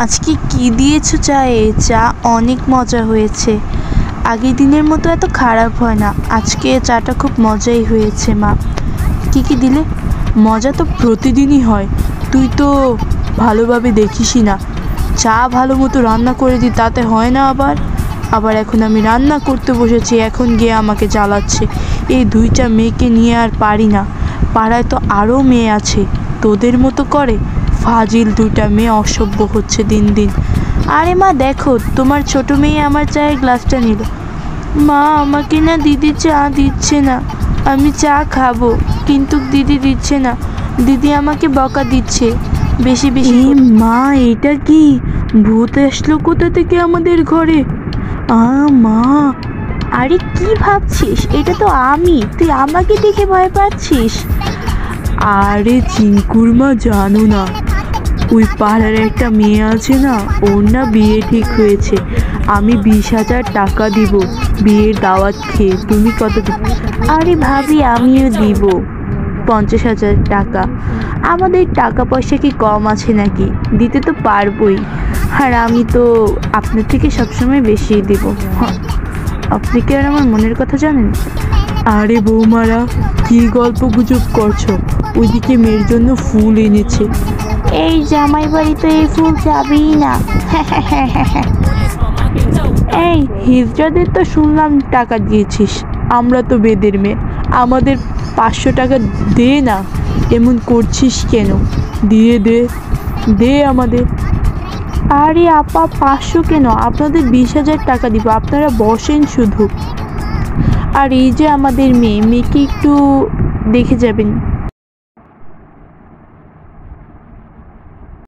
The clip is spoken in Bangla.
আজকে কি দিয়েছো চায়ে? চা অনেক মজা হয়েছে। আগের দিনের মতো এত খারাপ হয় না। আজকে চাটা খুব মজাই হয়েছে মা। কি কি দিলে? মজা তো প্রতিদিনই হয়, তুই তো ভালোভাবে দেখিসই না। চা ভালো মতো রান্না করে দিই, তাতে হয় না? আবার এখন আমি রান্না করতে বসেছি, এখন গিয়ে আমাকে জ্বালাচ্ছে। এই দুইটা মেয়েকে নিয়ে আর পারি না। পাড়ায় তো আরও মেয়ে আছে, তোদের মতো করে? ফাজিল দুইটা মেয়ে, অসভ্য হচ্ছে দিন দিন। আরে মা দেখো, তোমার ছোট মেয়ে আমার চায়ের গ্লাসটা নিল। মা, আমাকে না দিদি চা দিচ্ছে না। আমি চা খাবো, কিন্তু দিদি দিচ্ছে না। দিদি আমাকে বকা দিচ্ছে বেশি বেশি। মা, এটা কি? ভূত আসলো কোথা থেকে আমাদের ঘরে? মা, আরে কি ভাবছিস? এটা তো আমি, তুই আমাকে দেখে ভয় পাচ্ছিস? আরে চিঙ্কুর মা, জানো না ওই পাড়ার একটা মেয়ে আছে না, ওর না বিয়ে ঠিক হয়েছে। আমি 20,000 টাকা দিব বিয়ের দাওয়াত খেয়ে। তুমি কত দিবে? আরে ভাবি, আমিও দিব 50,000 টাকা। আমাদের টাকা পয়সা কি কম আছে নাকি? দিতে তো পারবই। আর আমি তো আপনার থেকে সবসময় বেশি দিব। আপনি কি আর আমার মনের কথা জানেন? আরে বৌমারা, কি গল্প গুজব করছো? ওইদিকে মেয়ের জন্য ফুল এনেছে। এই জামাই বাড়ি তো এই ফুল যাবেই না। এই হিজড়াদের তো শুনলাম টাকা দিয়েছিস। আমরা তো বেদের মেয়ে, আমাদের 500 টাকা দে না। এমন করছিস কেন? দিয়ে দে আমাদের। আরে আপা, 500 কেন? আপনাদের 20,000 টাকা দিব, আপনারা বসেন শুধু। আর এই যে আমাদের মেয়েকে একটু দেখে যাবেন।